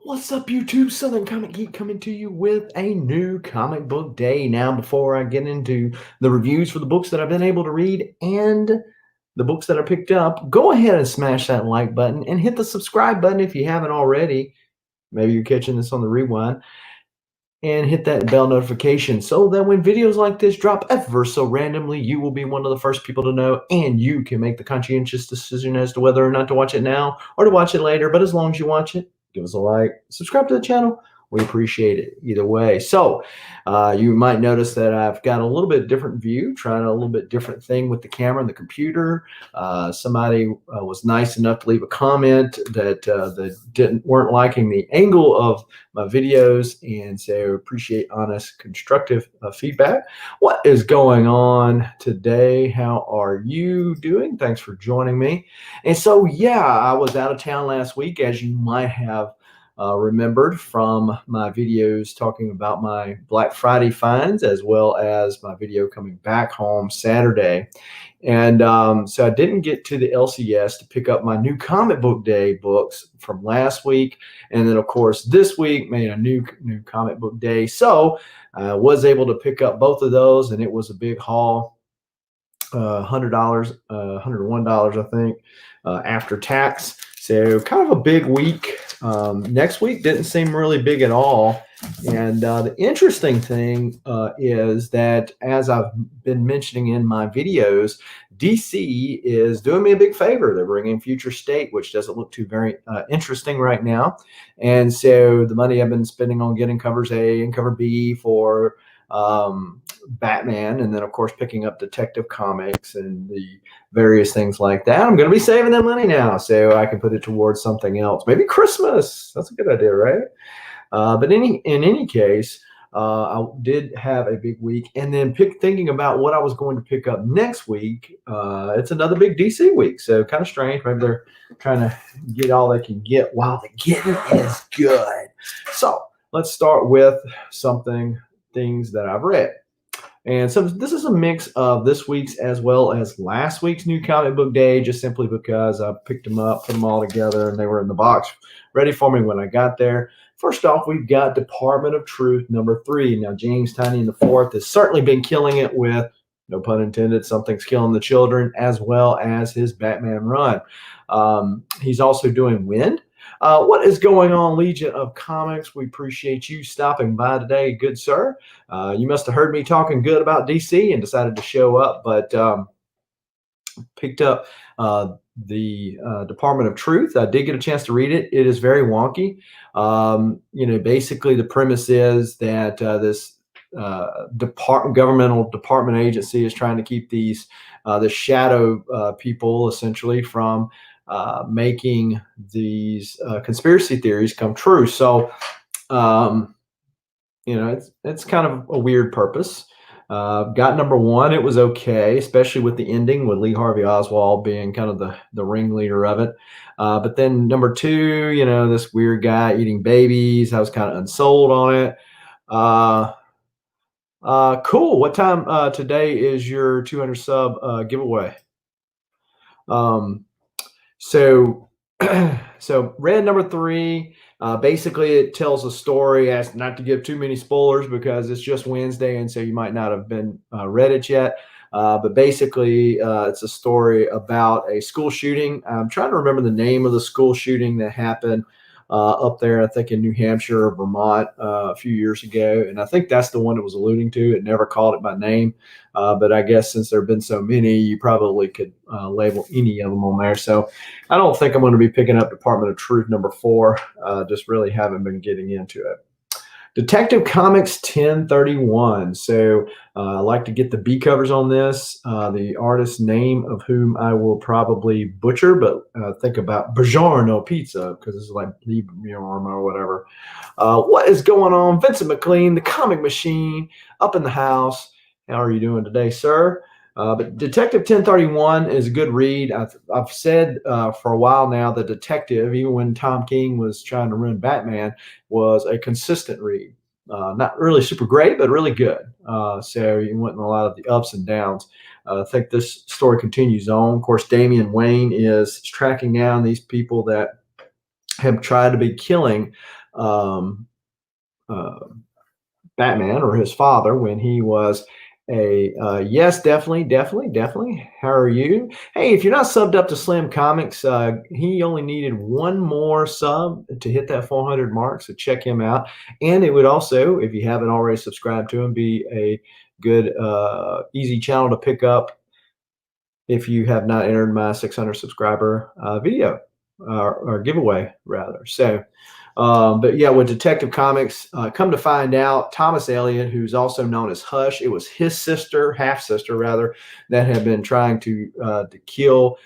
What's up, YouTube? Southern Comic Geek coming to you with a new comic book day. Now, before I get into the reviews for the books that I've been able to read and the books that I picked up, go ahead and smash that like button and hit the subscribe button if you haven't already. Maybe you're catching this on the rewind. And hit that bell notification so that when videos like this drop ever so randomly, you will be one of the first people to know, and you can make the conscientious decision as to whether or not to watch it now or to watch it later. But as long as you watch it, give us a like, subscribe to the channel. We appreciate it either way. So you might notice that I've got a little bit different view, trying a little bit different thing with the camera and the computer. Somebody was nice enough to leave a comment that weren't liking the angle of my videos, and so appreciate honest, constructive feedback. What is going on today? How are you doing? Thanks for joining me. And so, yeah, I was out of town last week, as you might have remembered from my videos talking about my Black Friday finds, as well as my video coming back home Saturday. And so I didn't get to the LCS to pick up my new comic book day books from last week. And then, of course, this week made a new comic book day. So I was able to pick up both of those, and it was a big haul. $100, $101, I think, after tax. So kind of a big week. Next week didn't seem really big at all. And the interesting thing is that, as I've been mentioning in my videos, DC is doing me a big favor. They're bringing Future State, which doesn't look too very interesting right now. And so the money I've been spending on getting covers A and cover B for Batman, and then of course picking up Detective Comics and the various things like that, I'm going to be saving that money now so I can put it towards something else. Maybe Christmas. That's a good idea, right? But in any case, I did have a big week, and then thinking about what I was going to pick up next week. It's another big DC week, so kind of strange. Maybe they're trying to get all they can get while the getting is good. So let's start with things that I've read. And so this is a mix of this week's as well as last week's new comic book day, just simply because I picked them up, put them all together, and they were in the box ready for me when I got there. First off, we've got Department of Truth #3. Now, James Tynion IV has certainly been killing it with, no pun intended, Something's Killing the Children, as well as his Batman run. He's also doing Wind. What is going on, Legion of Comics? We appreciate you stopping by today, good sir. You must have heard me talking good about DC and decided to show up, but picked up the Department of Truth. I did get a chance to read it. It is very wonky. Basically the premise is that this governmental department agency is trying to keep the shadow people essentially from making these conspiracy theories come true. So, it's kind of a weird purpose. Got #1. It was okay, especially with the ending, with Lee Harvey Oswald being kind of the ringleader of it. But then #2, this weird guy eating babies. I was kind of unsold on it. Cool. What time today is your 200 sub giveaway? So Red #3, basically it tells a story, as not to give too many spoilers because it's just Wednesday, and so you might not have been read it yet. But basically, it's a story about a school shooting. I'm trying to remember the name of the school shooting that happened up there, I think in New Hampshire or Vermont a few years ago. And I think that's the one it was alluding to. It never called it by name. But I guess since there have been so many, you probably could label any of them on there. So I don't think I'm going to be picking up Department of Truth #4. Just really haven't been getting into it. Detective Comics 1031. So I like to get the B covers on this. The artist's name of whom I will probably butcher, but think about Buongiorno Pizza because it's like Librium or whatever. What is going on? Vincent McLean, the comic machine, up in the house. How are you doing today, sir? But Detective 1031 is a good read. I've said for a while now that Detective, even when Tom King was trying to run Batman, was a consistent read. Not really super great, but really good. So you went in a lot of the ups and downs. I think this story continues on. Of course, Damian Wayne is tracking down these people that have tried to be killing um, Batman, or his father, when he was a yes, definitely. How are you? Hey, if you're not subbed up to Slim Comics, he only needed one more sub to hit that 400 mark, so check him out. And it would also, if you haven't already subscribed to him, be a good easy channel to pick up if you have not entered my 600 subscriber video or giveaway rather. So but yeah, with Detective Comics, come to find out, Thomas Elliot, who's also known as Hush, it was his sister, half sister rather, that had been trying to kill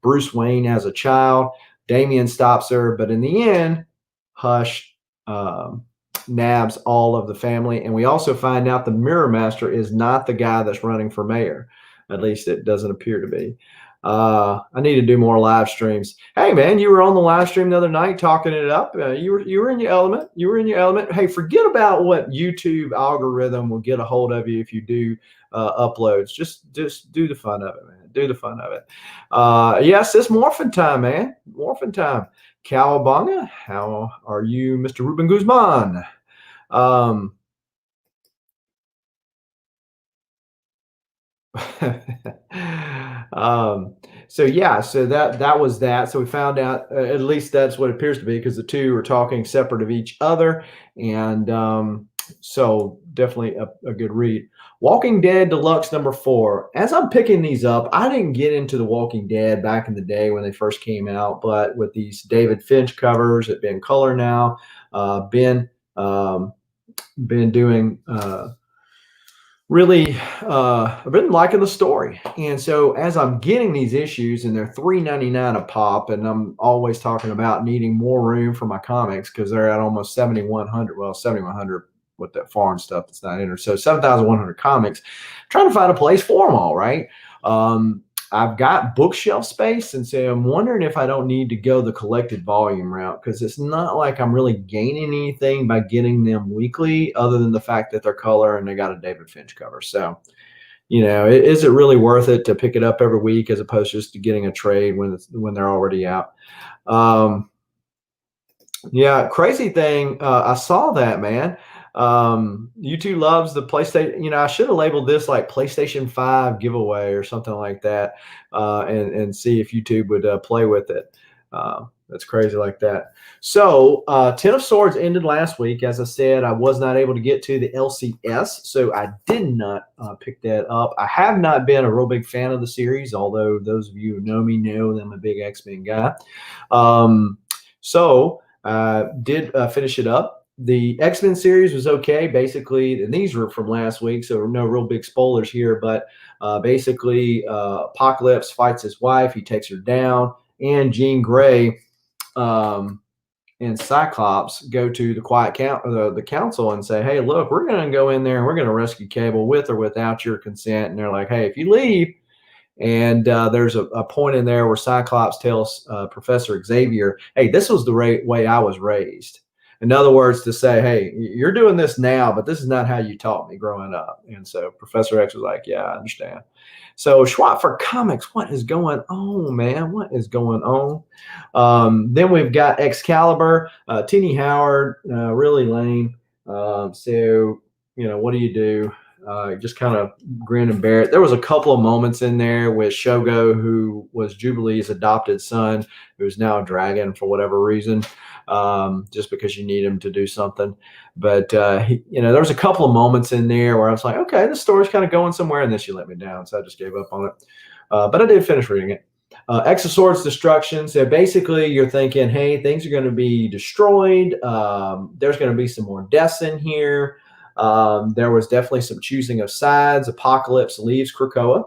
Bruce Wayne as a child. Damian stops her, but in the end, Hush um, nabs all of the family. And we also find out the Mirror Master is not the guy that's running for mayor. At least it doesn't appear to be. I need to do more live streams. Hey man, you were on the live stream the other night talking it up. You were in your element. You were in your element. Hey, forget about what YouTube algorithm will get a hold of you if you do uploads. Just do the fun of it, man. Do the fun of it. Yes, it's morphin time, man. Morphin time. Cowabunga, how are you, Mr. Ruben Guzman? So yeah, so that was that. So we found out at least that's what it appears to be, because the two are talking separate of each other, and so definitely a good read. Walking Dead Deluxe #4. As I'm picking these up, I didn't get into The Walking Dead back in the day when they first came out, but with these David Finch covers at Ben Color now, Ben been doing. Really I've been liking the story, and so as I'm getting these issues, and they're $3.99 a pop, and I'm always talking about needing more room for my comics because they're at almost 7,100. Well, 7,100 with that foreign stuff that's not entered, so 7,100 comics. Trying to find a place for them all, right? I've got bookshelf space, and so I'm wondering if I don't need to go the collected volume route, because it's not like I'm really gaining anything by getting them weekly, other than the fact that they're color and they got a David Finch cover. So, is it really worth it to pick it up every week as opposed to just getting a trade when they're already out? Yeah, crazy thing. I saw that, man. YouTube loves the PlayStation. I should have labeled this like PlayStation 5 giveaway or something like that, and see if YouTube would play with it. That's crazy like that. So, Ten of Swords ended last week. As I said, I was not able to get to the LCS, so I did not pick that up. I have not been a real big fan of the series, although those of you who know me know that I'm a big X-Men guy. So did finish it up. The X-Men series was okay, basically, and these were from last week, so no real big spoilers here, but basically Apocalypse fights his wife, he takes her down, and Jean Grey and Cyclops go to the council and say, hey, look, we're going to go in there and we're going to rescue Cable with or without your consent. And they're like, hey, if you leave. And there's a point in there where Cyclops tells Professor Xavier, hey, this was the way I was raised. In other words, to say, hey, you're doing this now, but this is not how you taught me growing up. And so Professor X was like, yeah, I understand. So Schwab for Comics, what is going on, man? What is going on? Then we've got Excalibur, Tini Howard, really lame. So, what do you do? Just kind of grin and bear it. There was a couple of moments in there with Shogo, who was Jubilee's adopted son, who's now a dragon for whatever reason, just because you need him to do something. But there was a couple of moments in there where I was like, okay, this story's kind of going somewhere, and then she let me down, so I just gave up on it. But I did finish reading it. X of Swords Destruction. So basically, you're thinking, hey, things are going to be destroyed. There's going to be some more deaths in here. There was definitely some choosing of sides. Apocalypse leaves Krakoa,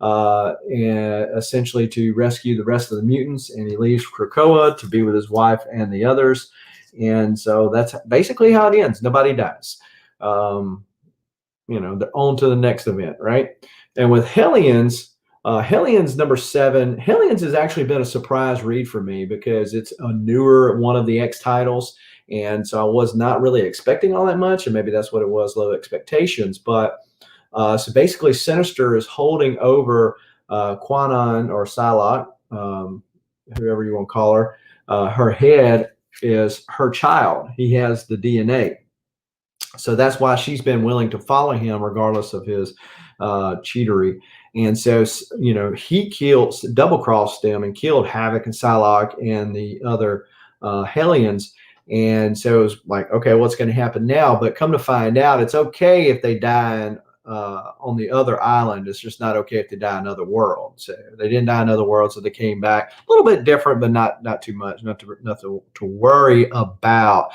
and essentially to rescue the rest of the mutants, and he leaves Krakoa to be with his wife and the others. And so that's basically how it ends. Nobody dies. They're on to the next event, right? And with Hellions, Hellions #7, Hellions has actually been a surprise read for me because it's a newer one of the X titles. And so I was not really expecting all that much, and maybe that's what it was, low expectations. But so basically, Sinister is holding over Kwannon or Psylocke, whoever you want to call her head, is her child. He has the DNA. So that's why she's been willing to follow him regardless of his cheatery. And so, he double crossed them and killed Havoc and Psylocke and the other Hellions. And so it was like, okay, what's going to happen now? But come to find out, it's okay if they die on the other island. It's just not okay if they die in another world. So they didn't die in another world, so they came back. A little bit different, but not too much, nothing to worry about.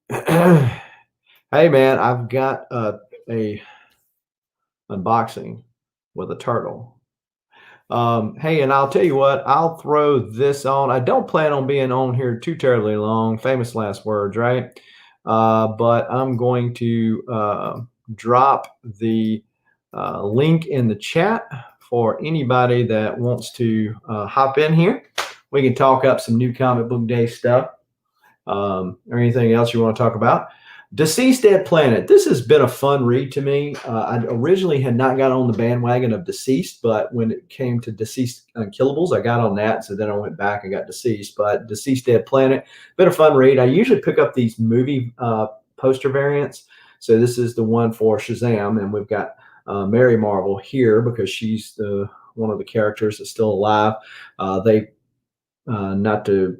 Hey man, I've got a unboxing with a turtle. Hey, and I'll tell you what, I'll throw this on. I don't plan on being on here too terribly long. Famous last words, right? But I'm going to drop the link in the chat for anybody that wants to hop in here. We can talk up some new comic book day stuff or anything else you want to talk about. Deceased Dead Planet. This has been a fun read to me. I originally had not got on the bandwagon of Deceased, but when it came to Deceased Unkillables, I got on that. So then I went back and got Deceased. But Deceased Dead Planet, been a fun read. I usually pick up these movie poster variants. So this is the one for Shazam, and we've got Mary Marvel here because she's one of the characters that's still alive. Not to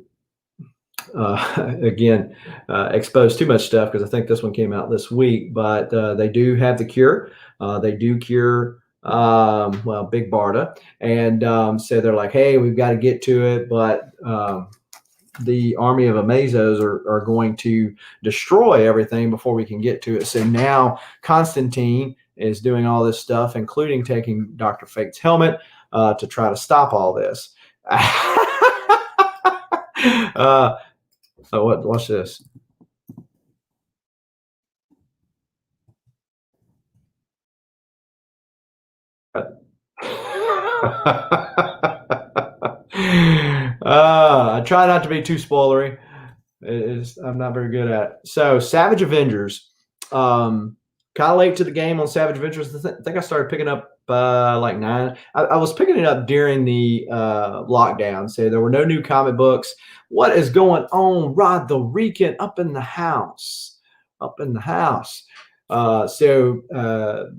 again, expose too much stuff because I think this one came out this week, but they do have the cure. They do cure, Big Barda. And so they're like, hey, we've got to get to it. But the army of Amazos are going to destroy everything before we can get to it. So now Constantine is doing all this stuff, including taking Dr. Fate's helmet to try to stop all this. So watch this. I try not to be too spoilery. I'm not very good at it. So Savage Avengers. Kind of late to the game on Savage Avengers. I think I started picking up like 9. I was picking it up during the lockdown. So there were no new comic books. What is going on? Rod the Rican up in the house. Up in the house. So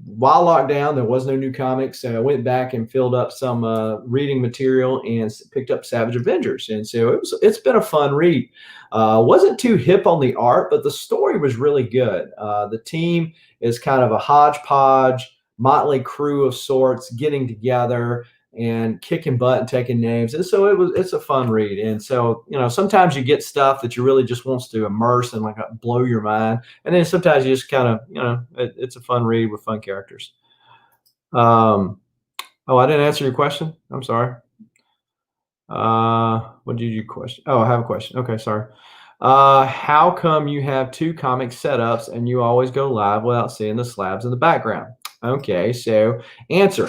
while lockdown, there was no new comics. So I went back and filled up some reading material and picked up Savage Avengers. And so it's been a fun read. Wasn't too hip on the art, but the story was really good. The team is kind of a hodgepodge, motley crew of sorts getting together and kicking butt and taking names. And so it's a fun read. And so, sometimes you get stuff that you really just wants to immerse and like blow your mind. And then sometimes you just kind of, it's a fun read with fun characters. I didn't answer your question. I'm sorry. What did you question? Oh, I have a question. Okay. Sorry. How come you have 2 comic setups and you always go live without seeing the slabs in the background? Okay. So answer.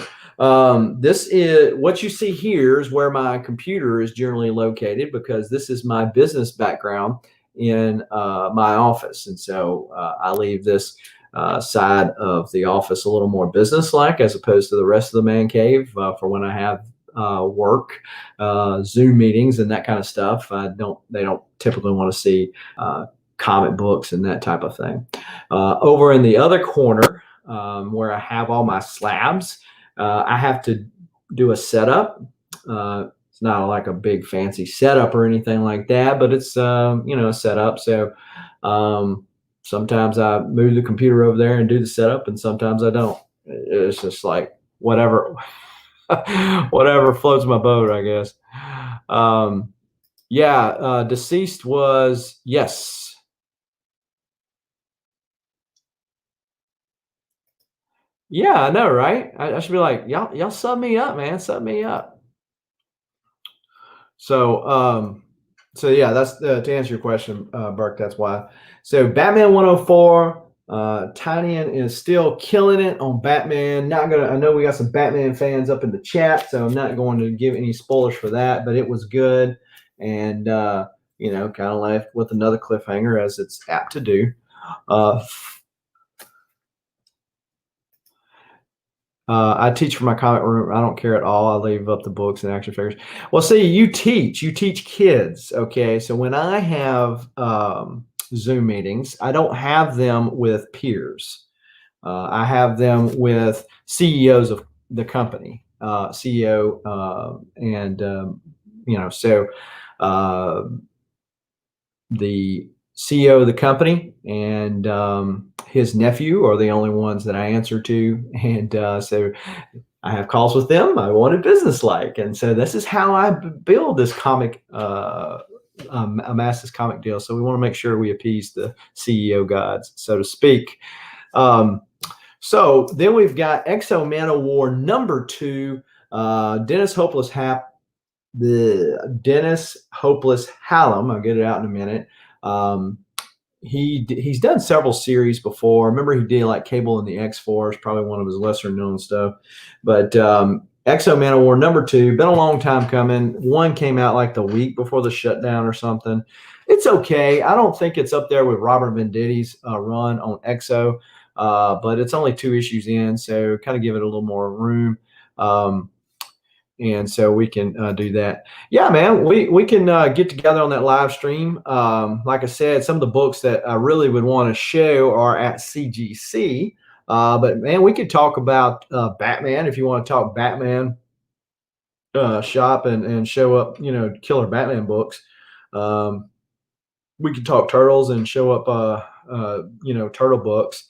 This is what you see here is where my computer is generally located because this is my business background in my office. And so I leave this side of the office a little more business-like as opposed to the rest of the man cave for when I have work, Zoom meetings and that kind of stuff. They don't typically want to see comic books and that type of thing. Over in the other corner where I have all my slabs, I have to do a setup. It's not like a big fancy setup or anything like that, but it's a setup. So sometimes I move the computer over there and do the setup, and sometimes I don't. It's just like whatever floats my boat, I guess. Deceased was yes. Yeah, I know, right? I should be like, y'all sub me up, man. Sub me up. So, yeah, that's to answer your question, Burke. That's why. So, Batman 104, Tynion is still killing it on Batman. I know we got some Batman fans up in the chat, so I'm not going to give any spoilers for that, but it was good. And, kind of left with another cliffhanger as it's apt to do. I teach for my comic room. I don't care at all. I leave up the books and action figures. Well, see, you teach kids. Okay. So when I have Zoom meetings, I don't have them with peers. I have them with CEOs of the company, CEO, and, so uh, the CEO of the company and his nephew are the only ones that I answer to. And so I have calls with them. I want it business-like. And so this is how I build this comic, amass this comic deal. So we want to make sure we appease the CEO gods, so to speak. So then we've got Exo Man-O-War #2, Dennis Hopeless Hallam. I'll get it out in a minute. He's done several series before. Remember, he did like Cable and the X-Force, probably one of his lesser known stuff. But Exo Man-O-War #2, been a long time coming. One came out like the week before the shutdown or something. It's okay. I don't think it's up there with Robert Venditti's run on Exo, but it's only 2 issues in, so kind of give it a little more room. And so we can do that. Yeah, man, we can get together on that live stream. Like I said, some of the books that I really would want to show are at CGC. But man, we could talk about Batman if you want to talk Batman shop and show up, killer Batman books. We could talk Turtles and show up, Turtle books.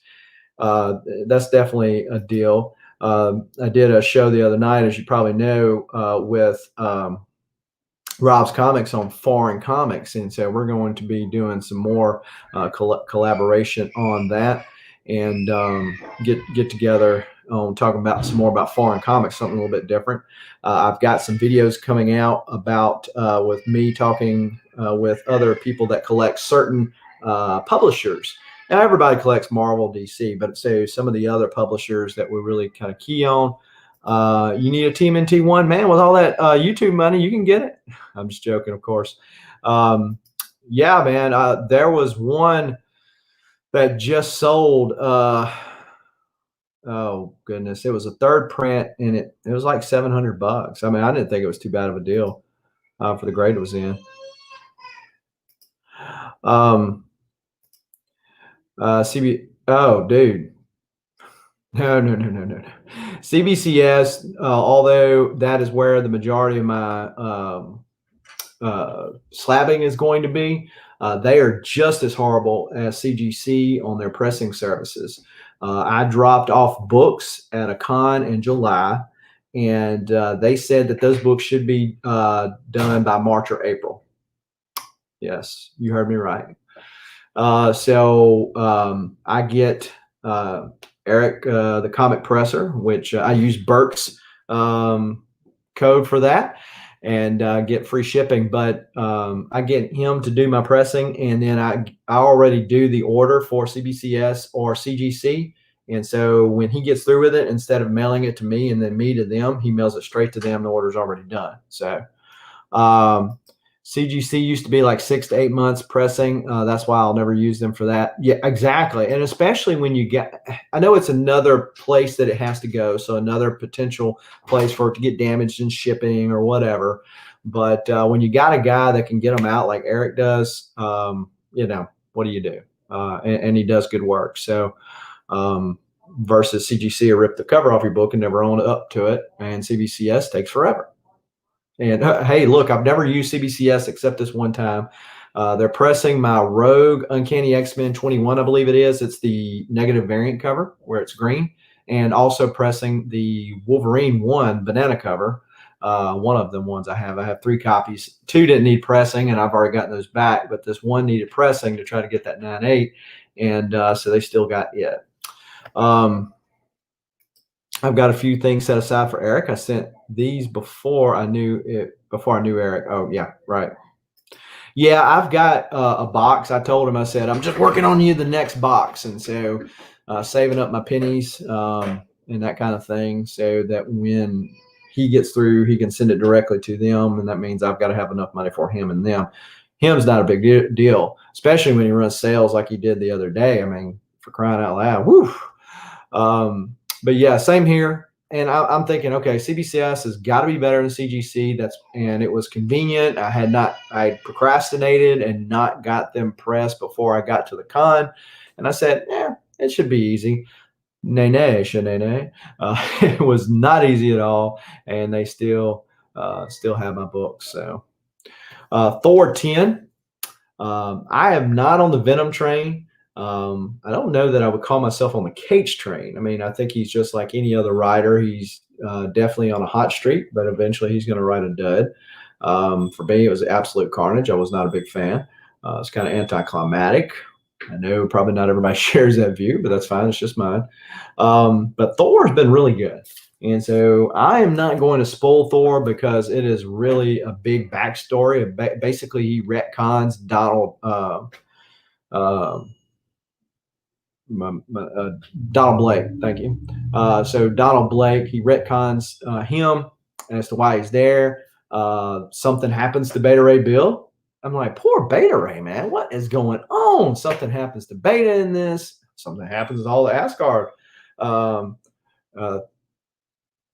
That's definitely a deal. I did a show the other night, as you probably know, with Rob's Comics on foreign comics. And so we're going to be doing some more collaboration on that and get together on talking about some more about foreign comics, something a little bit different. I've got some videos coming out about with me talking with other people that collect certain publishers. Now, everybody collects Marvel, DC, but so some of the other publishers that we really kind of key on, you need a TMNT1, man, with all that YouTube money, you can get it. I'm just joking, of course. Yeah, man, there was one that just sold. Oh, goodness. It was a third print, and it was like $700. I mean, I didn't think it was too bad of a deal for the grade it was in. Oh, dude. No. CBCS, although that is where the majority of my slabbing is going to be, they are just as horrible as CGC on their pressing services. I dropped off books at a con in July, and they said that those books should be done by March or April. Yes, you heard me right. So I get Eric, the comic presser, which I use Burke's code for that, and get free shipping. But I get him to do my pressing, and then I already do the order for CBCS or CGC. And so when he gets through with it, instead of mailing it to me and then me to them, he mails it straight to them. The order's already done. So CGC used to be like 6 to 8 months pressing. That's why I'll never use them for that. Yeah, exactly. And especially when you get, I know it's another place that it has to go. So another potential place for it to get damaged in shipping or whatever. But when you got a guy that can get them out like Eric does, what do you do? And he does good work. So versus CGC, will rip the cover off your book and never own up to it. And CBCS takes forever. And hey, look, I've never used CBCS except this one time. They're pressing my Rogue Uncanny X-Men 21, I believe it is. It's the negative variant cover where it's green, and also pressing the Wolverine 1 banana cover. One of them ones I have. I have 3 copies. 2 didn't need pressing, and I've already gotten those back, but this one needed pressing to try to get that 9.8, and so they still got it. I've got a few things set aside for Eric. I sent these before I knew Eric. Oh, yeah, right. Yeah, I've got a box. I told him, I said, I'm just working on you the next box. And so saving up my pennies and that kind of thing so that when he gets through, he can send it directly to them. And that means I've got to have enough money for him and them. Him's not a big deal, especially when he runs sales like he did the other day. I mean, for crying out loud. Woo. But yeah, same here. I'm thinking, okay, CBCS has got to be better than CGC. And it was convenient. I procrastinated and not got them pressed before I got to the con. And I said, yeah, it should be easy. Nay, nay. It was not easy at all. And they still have my books. So Thor 10. I am not on the Venom train. I don't know that I would call myself on the Cage train. I mean, I think he's just like any other writer. He's definitely on a hot streak, but eventually he's going to write a dud. For me, it was absolute carnage. I was not a big fan. It's kind of anticlimactic. I know probably not everybody shares that view, but that's fine. It's just mine. But Thor's been really good. And so I am not going to spoil Thor because it is really a big backstory. Basically, he retcons Donald Donald Blake. Thank you. So Donald Blake, he retcons him as to why he's there. Something happens to Beta Ray Bill. I'm like, poor Beta Ray, man. What is going on? Something happens to Beta in this. Something happens to all the Asgard.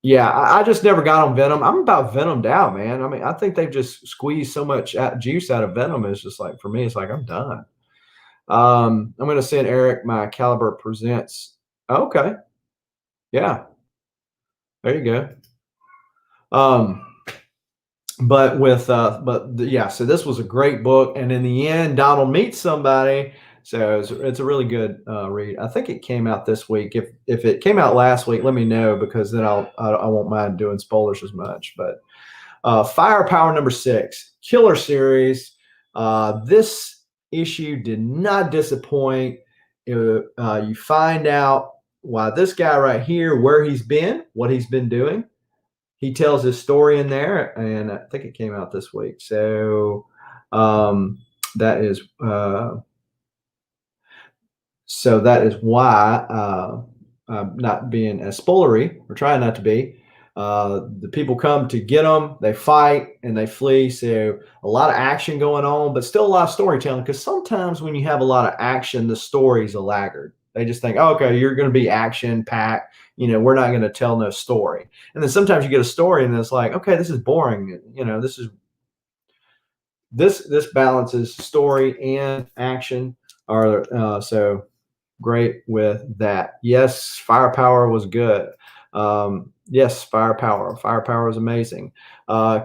Yeah, I just never got on Venom. I'm about Venomed out, man. I mean, I think they've just squeezed so much juice out of Venom. It's just like, for me, it's like, I'm done. I'm going to send Eric my Caliber Presents. Okay. Yeah. There you go. Yeah, so this was a great book. And in the end, Donald meets somebody. So it's a really good read. I think it came out this week. If it came out last week, let me know, because then I won't mind doing spoilers as much. But Firepower number 6, killer series. This issue did not disappoint. You find out why this guy right here, where he's been, what he's been doing. He tells his story in there, and I think it came out this week. So that is why I'm not being as spoilery, or trying not to be. The people come to get them, they fight, and they flee. So a lot of action going on, but still a lot of storytelling, because sometimes when you have a lot of action, the story's a laggard. They just think, oh, okay, you're going to be action packed. We're not going to tell no story. And then sometimes you get a story and it's like, okay, this is boring. This balances story and action. So great with that. Yes, Firepower was good. Yes, Firepower is amazing.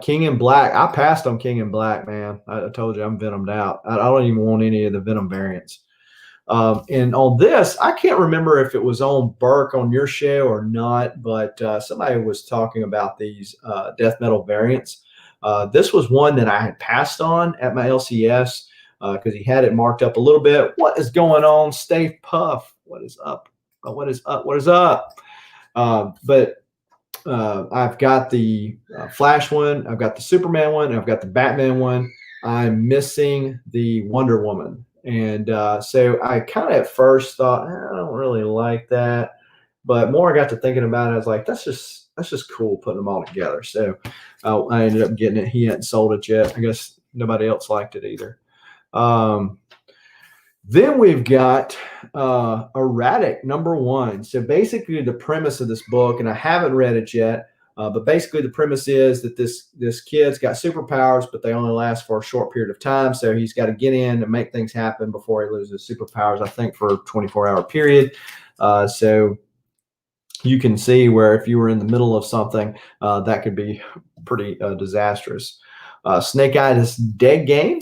King in Black. I passed on King in Black, man. I told you I'm Venomed out. I don't even want any of the Venom variants. And on this, I can't remember if it was on Burke on your show or not, but somebody was talking about these death metal variants. This was one that I had passed on at my LCS because he had it marked up a little bit. What is going on, Stave Puff? What is up? What is up? What is up? But I've got the Flash one, I've got the Superman one, and I've got the Batman one. I'm missing the Wonder Woman. And so I kind of at first thought, I don't really like that. But more I got to thinking about it, I was like, that's just cool putting them all together. So I ended up getting it. He hadn't sold it yet. I guess nobody else liked it either. Then we've got Erratic number 1. So basically the premise of this book, and I haven't read it yet, but basically the premise is that this kid's got superpowers, but they only last for a short period of time. So he's got to get in and make things happen before he loses superpowers, I think for a 24-hour period. So you can see where if you were in the middle of something, that could be pretty disastrous. Snake Eyes Dead Game.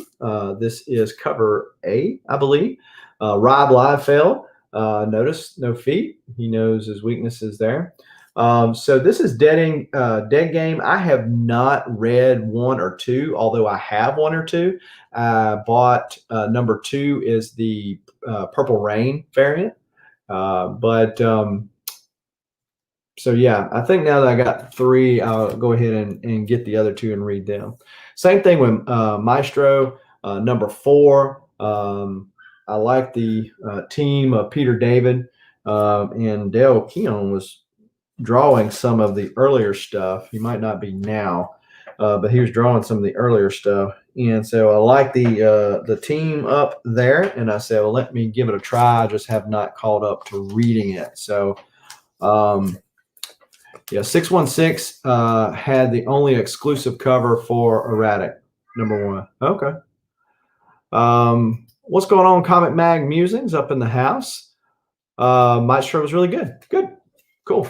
This is cover A, I believe. Rob Liefeld. Notice no feet. He knows his weaknesses there. So this is Dead Game. I have not read 1 or 2, although I have 1 or 2. I bought number 2 is the Purple Rain variant. So yeah, I think now that I got 3, I'll go ahead and get the other 2 and read them. Same thing with Maestro number 4. I like the team of Peter David, and Dale Keown was drawing some of the earlier stuff. He might not be now, but he was drawing some of the earlier stuff. And so I like the team up there, and I said, well, let me give it a try. I just have not caught up to reading it. So Yeah, 616 had the only exclusive cover for Erratic, #1. Okay. What's going on, Comic Mag Musings up in the house? My shirt was really good. Good. Cool.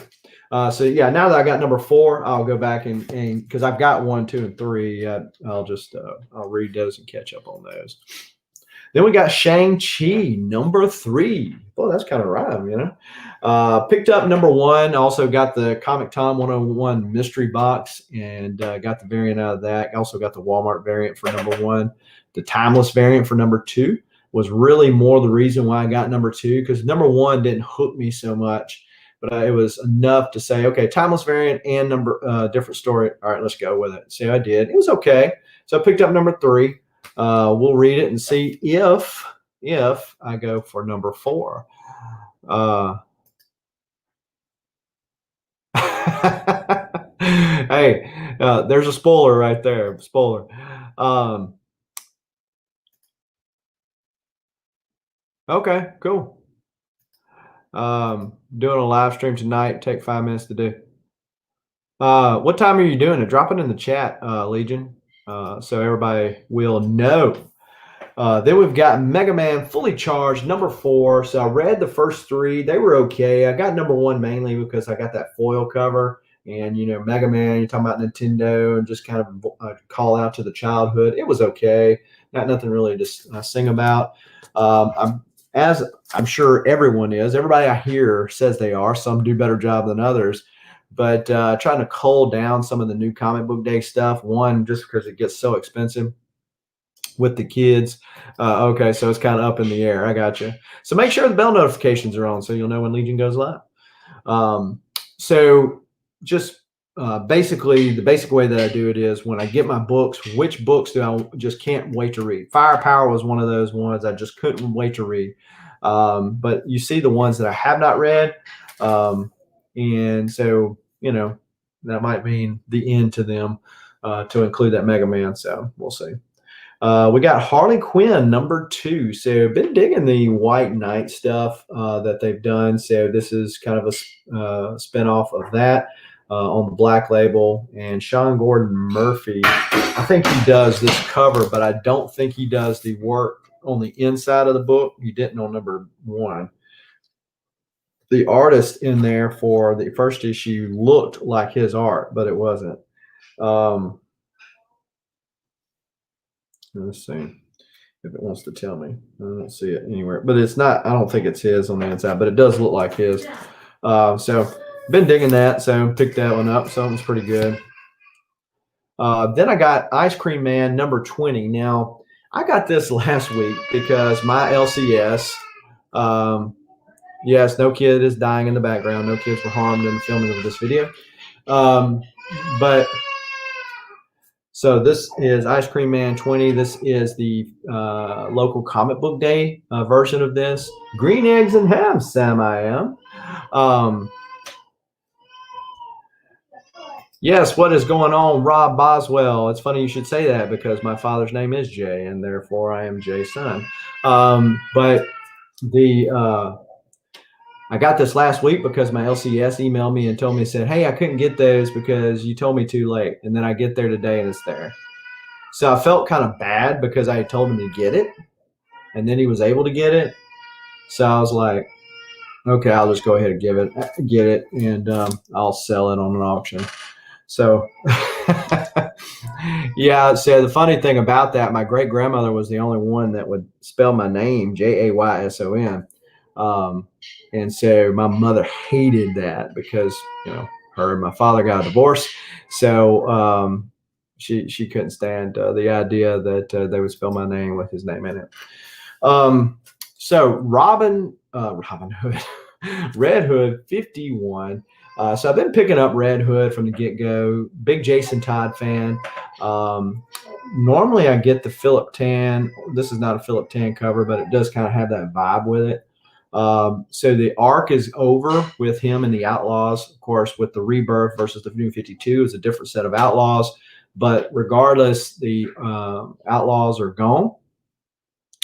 So yeah, now that I got #4, I'll go back and because I've got 1, 2, and 3. I'll just I'll read those and catch up on those. Then we got Shang-Chi, #3. Boy, that's kind of rhyme, you know. Picked up #1. Also got the Comic Tom 101 mystery box and got the variant out of that. Also got the Walmart variant for #1. The Timeless variant for #2 was really more the reason why I got #2, because #1 didn't hook me so much, but it was enough to say, okay, Timeless variant and different story. All right, let's go with it. So I did. It was okay. So I picked up #3. We'll read it and see if I go for #4. Hey, there's a spoiler right there. Spoiler. Okay, cool. Doing a live stream tonight. Take 5 minutes to do. What time are you doing it? Drop it in the chat, Legion, so everybody will know. Then we've got Mega Man Fully Charged, #4. So I read the first 3. They were okay. I got #1 mainly because I got that foil cover. And, you know, Mega Man, you're talking about Nintendo and just kind of call out to the childhood. It was okay. Not nothing really to sing about. As I'm sure everyone is, everybody I hear says they are. Some do better job than others. But trying to cull down some of the new comic book day stuff. One, just because it gets so expensive with the kids. Okay, so it's kind of up in the air. I got you. So make sure the bell notifications are on so you'll know when Legion goes live. So just basically, the basic way that I do it is when I get my books, which books do I just can't wait to read? Firepower was one of those ones I just couldn't wait to read. But you see the ones that I have not read. And so, you know, that might mean the end to them to include that Mega Man. So we'll see. We got Harley Quinn #2. So been digging the White Knight stuff that they've done. So this is kind of a spinoff of that on the Black Label. And Sean Gordon Murphy, I think he does this cover, but I don't think he does the work on the inside of the book. He didn't on #1. The artist in there for the first issue looked like his art, but it wasn't. Let's see if it wants to tell me. I don't see it anywhere, but it's not. I don't think it's his on the inside, but it does look like his. So been digging that. So picked that one up. Something's pretty good. Then I got Ice Cream Man #20. Now I got this last week because my LCS. Yes, no kid is dying in the background. No kids were harmed in the filming of this video. But so this is Ice Cream Man 20. This is the local comic book day version of this. Green eggs and ham, Sam I am. Yes, what is going on, Rob Boswell? It's funny you should say that because my father's name is Jay, and therefore I am Jay's son. But the I got this last week because my LCS emailed me and told me, said, hey, I couldn't get those because you told me too late. And then I get there today and it's there. So I felt kind of bad because I told him to get it and then he was able to get it. So I was like, okay, I'll just go ahead and get it, and I'll sell it on an auction. So yeah, so the funny thing about that, my great grandmother was the only one that would spell my name Jayson. And so my mother hated that because, you know, her and my father got a divorce. So she couldn't stand the idea that they would spell my name with his name in it. So Robin Hood, Red Hood 51. So I've been picking up Red Hood from the get-go. Big Jason Todd fan. Normally I get the Philip Tan. This is not a Philip Tan cover, but it does kind of have that vibe with it. So the arc is over with him and the Outlaws. Of course, with the Rebirth versus the New 52 is a different set of Outlaws. But regardless, the Outlaws are gone.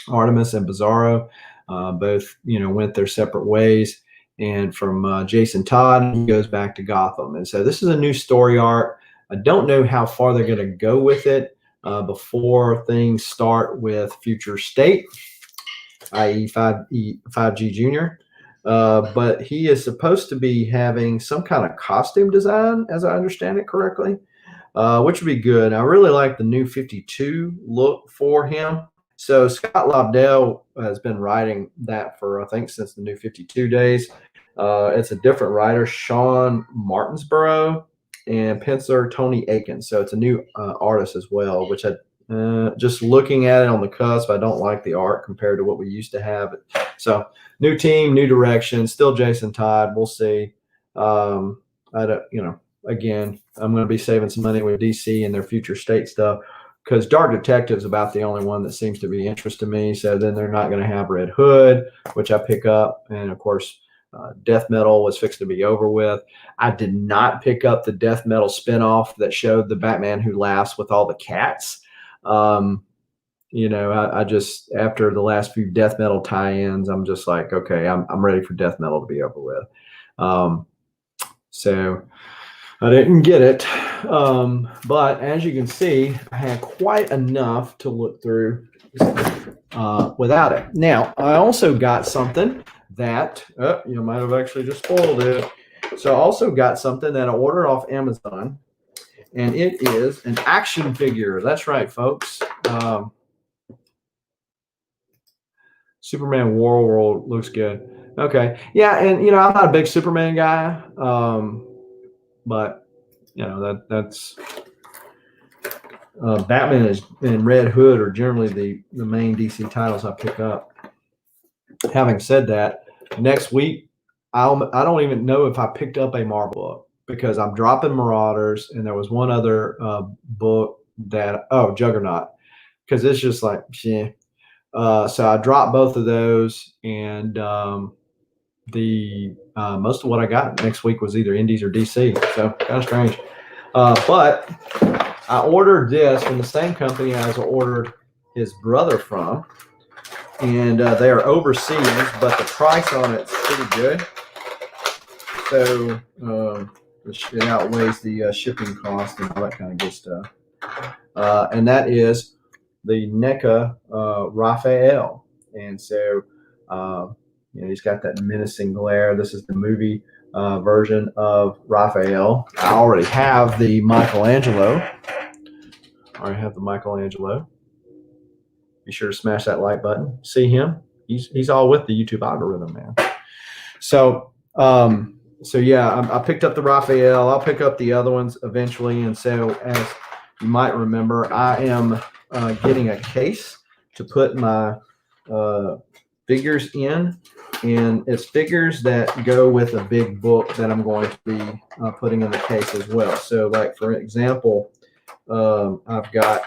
Artemis and Bizarro both, you know, went their separate ways. and from Jason Todd, he goes back to Gotham. And so this is a new story arc. I don't know how far they're going to go with it before things start with Future State, i.e. 5G Junior. But he is supposed to be having some kind of costume design, as I understand it correctly, which would be good. I really like the new 52 look for him. So Scott Lobdell has been writing that for, I think, since the new 52 days. It's a different writer, Sean Martinsborough, and penciler Tony Aiken. So it's a new artist as well, which I just looking at it on the cusp, I don't like the art compared to what we used to have. So new team, new direction, still Jason Todd. We'll see. I don't, again, I'm going to be saving some money with DC and their Future State stuff, because Dark Detective is about the only one that seems to be interesting to me. So then they're not going to have Red Hood, which I pick up. And of course, Death Metal was fixed to be over with. I did not pick up the Death Metal spinoff that showed the Batman Who Laughs with all the cats. I just, after the last few Death Metal tie-ins, I'm just like, okay, I'm ready for Death Metal to be over with. So I didn't get it. But as you can see, I had quite enough to look through without it. Now, I also got something that, you might have actually just spoiled it. So I also got something that I ordered off Amazon, and it is an action figure. That's right, folks. Superman War World looks good. Okay. Yeah, and, I'm not a big Superman guy, but, that's Batman and Red Hood are generally the main DC titles I pick up. Having said that, next week, I don't even know if I picked up a Marvel book, because I'm dropping Marauders, and there was one other book that, Juggernaut, because it's just like, yeah. So I dropped both of those, and the most of what I got next week was either Indies or DC. So kind of strange. But I ordered this from the same company as I ordered his brother from, and they are overseas, but the price on it's pretty good. So it outweighs the shipping cost and all that kind of good stuff. And that is the NECA Raphael. And so, he's got that menacing glare. This is the movie version of Raphael. I already have the Michelangelo. Be sure to smash that like button. See him? He's all with the YouTube algorithm, man. So, yeah, I picked up the Raphael. I'll pick up the other ones eventually. And so, as you might remember, I am getting a case to put my figures in, and it's figures that go with a big book that I'm going to be putting in the case as well. So, like, for example, I've got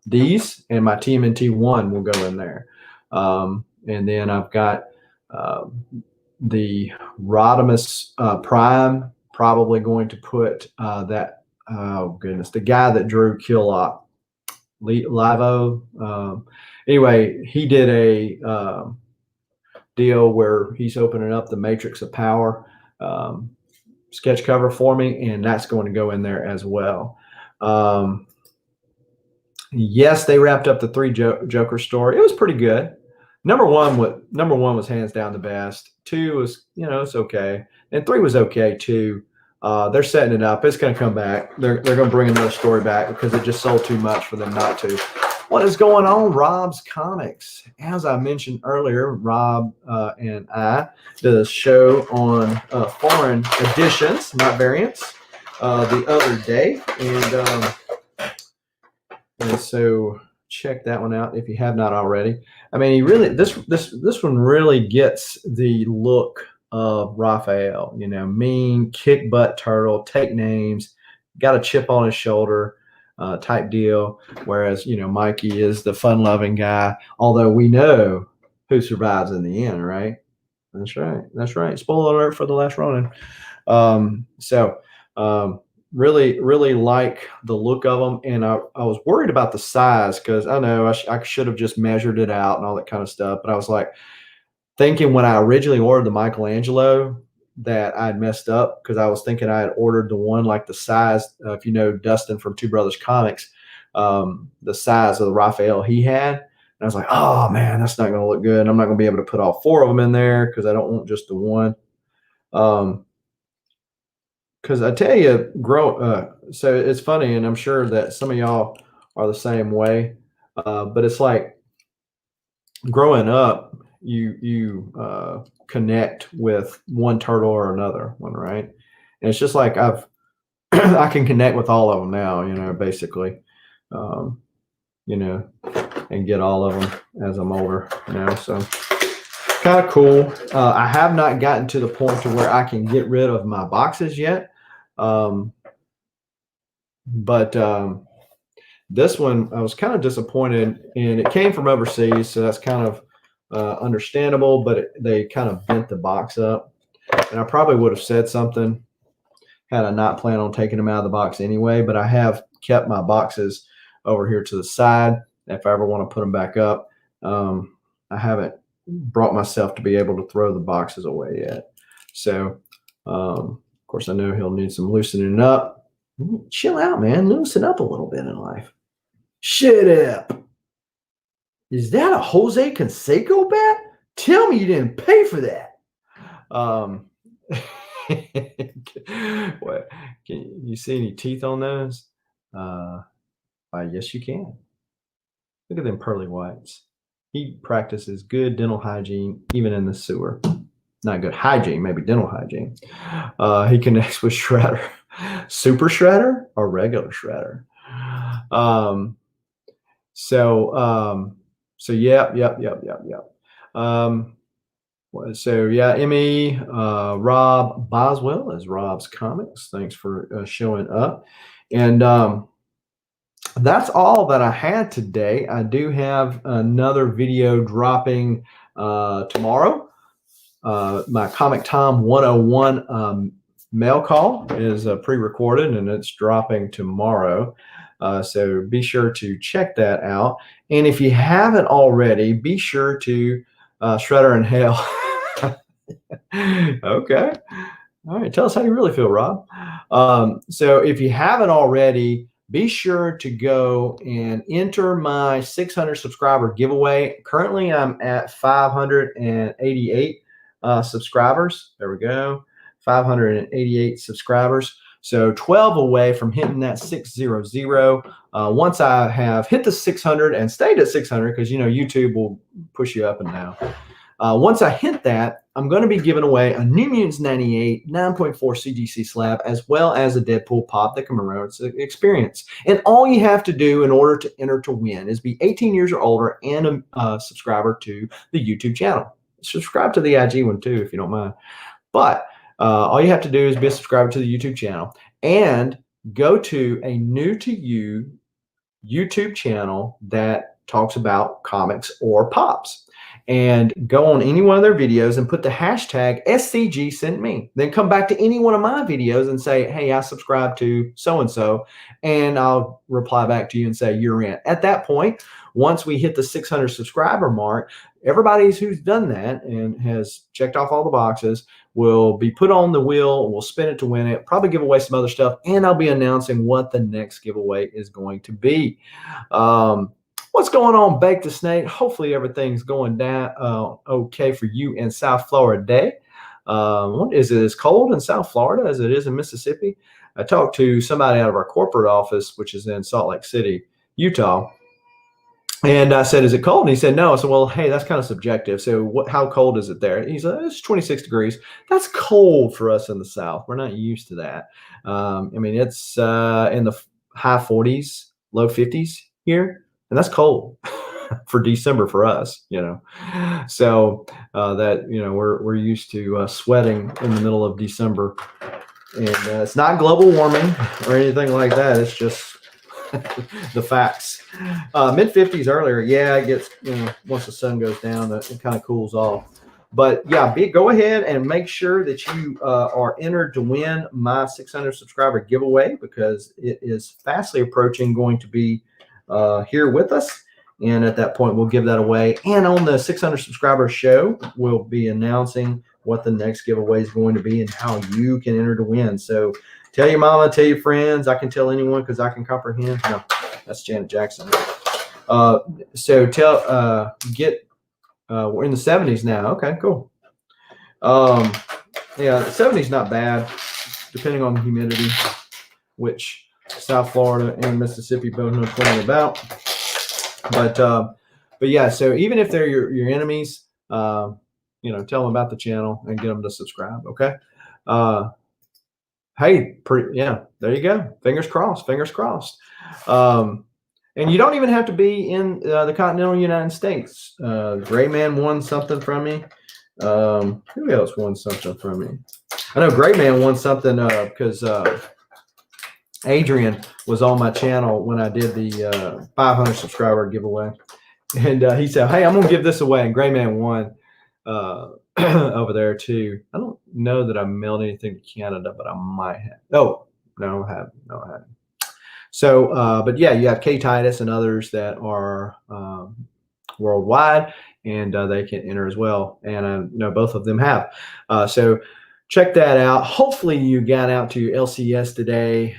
these, and my TMNT 1 will go in there. And then I've got the Rodimus Prime, probably going to put that, the guy that drew Kill Livo. Anyway, he did a deal where he's opening up the Matrix of Power sketch cover for me, and that's going to go in there as well. Yes, they wrapped up the 3 Joker story. It was pretty good. Number one was hands down the best. 2 was, it's okay, and 3 was okay too. They're setting it up. It's going to come back. They're going to bring another story back because it just sold too much for them not to. What is going on, Rob's Comics? As I mentioned earlier, Rob and I did a show on foreign editions, not variants, the other day, and so check that one out if you have not already. I mean, he really this one really gets the look of Raphael. Mean, kick butt turtle, take names, got a chip on his shoulder. Type deal, whereas Mikey is the fun-loving guy. Although we know who survives in the end, right? That's right. Spoiler alert for The Last Ronin. Really, really like the look of them, and I was worried about the size because I know I should have just measured it out and all that kind of stuff. But I was like, thinking when I originally ordered the Michelangelo that I'd messed up because I was thinking I had ordered the one like the size, if you know Dustin from Two Brothers Comics, the size of the Raphael he had. And I was like, oh man, that's not going to look good. I'm not going to be able to put all 4 of them in there because I don't want just the one. Because I tell you, so it's funny, and I'm sure that some of y'all are the same way. But it's like growing up, you connect with one turtle or another one, right? And it's just like I can connect with all of them now, basically, and get all of them as I'm older, so kind of cool. I have not gotten to the point to where I can get rid of my boxes yet. But this one, I was kind of disappointed, and it came from overseas, so that's kind of understandable, but they kind of bent the box up, and I probably would have said something had I not planned on taking them out of the box anyway, but I have kept my boxes over here to the side if I ever want to put them back up. I haven't brought myself to be able to throw the boxes away yet. So, of course, I know he'll need some loosening up. Chill out, man. Loosen up a little bit in life. Shut up. Is that a Jose Canseco bat? Tell me you didn't pay for that. What? Can you see any teeth on those? Yes, you can. Look at them pearly whites. He practices good dental hygiene, even in the sewer. Not good hygiene, maybe dental hygiene. He connects with Shredder. Super Shredder or regular Shredder? So yep. So yeah, Emmy, Rob Boswell as Rob's Comics. Thanks for showing up. And that's all that I had today. I do have another video dropping tomorrow. My Comic Tom 101 mail call is pre-recorded, and it's dropping tomorrow. So be sure to check that out. And if you haven't already, be sure to Shredder in Hell. Okay. All right. Tell us how you really feel, Rob. So if you haven't already, be sure to go and enter my 600 subscriber giveaway. Currently, I'm at 588 subscribers. There we go. 588 subscribers. So 12 away from hitting that 600. Once I have hit the 600 and stayed at 600, because YouTube will push you up and down. Once I hit that, I'm going to be giving away a New Mutants 98 9.4 CGC slab, as well as a Deadpool pop that commemorates the experience. And all you have to do in order to enter to win is be 18 years or older and a subscriber to the YouTube channel. Subscribe to the IG one too, if you don't mind. But all you have to do is be a subscriber to the YouTube channel and go to a new to you YouTube channel that talks about comics or pops, and go on any one of their videos and put the hashtag SCG sent me. Then come back to any one of my videos and say, hey, I subscribe to so-and-so, and I'll reply back to you and say you're in. At that point, once we hit the 600 subscriber mark, everybody who's done that and has checked off all the boxes will be put on the wheel. We'll spin it to win it, probably give away some other stuff, and I'll be announcing what the next giveaway is going to be. What's going on, Bake the Snake? Hopefully everything's going down okay for you in South Florida. Is it as cold in South Florida as it is in Mississippi? I talked to somebody out of our corporate office, which is in Salt Lake City, Utah. And I said, is it cold? And he said, no. I said, well, hey, that's kind of subjective. So how cold is it there? He said, it's 26 degrees. That's cold for us in the South. We're not used to that. I mean, it's in the high 40s, low 50s here. And that's cold for December for us, So that, we're used to sweating in the middle of December. And it's not global warming or anything like that. It's just the facts. Mid 50s earlier. Yeah, it gets, once the sun goes down, it kind of cools off. But yeah, go ahead and make sure that you are entered to win my 600 subscriber giveaway, because it is fastly approaching, going to be here with us. And at that point, we'll give that away. And on the 600 subscriber show, we'll be announcing what the next giveaway is going to be and how you can enter to win. So tell your mama, tell your friends. I can tell anyone because I can comprehend. No, that's Janet Jackson. So we're in the 70s now. Okay, cool. Yeah, the 70s not bad, depending on the humidity, which South Florida and Mississippi both know plenty about. But yeah, so even if they're your enemies, tell them about the channel and get them to subscribe. Okay. Hey, there you go. Fingers crossed. Fingers crossed. And you don't even have to be in the continental United States. Gray Man won something from me. Who else won something from me? I know Gray Man won something because Adrian was on my channel when I did the 500 subscriber giveaway. And he said, hey, I'm going to give this away. And Gray Man won over there too. I don't know that I mailed anything to Canada, but I might have. Oh, no, I haven't. No, I haven't. So, but yeah, you have K Titus and others that are worldwide, and they can enter as well. And I know both of them have. So check that out. Hopefully you got out to LCS today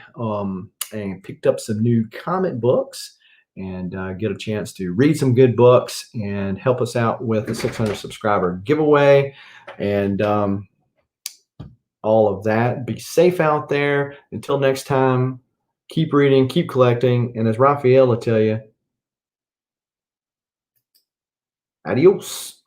and picked up some new comic books and get a chance to read some good books and help us out with the 600 subscriber giveaway and all of that. Be safe out there. Until next time, keep reading, keep collecting, and as Raphael will tell you, adios.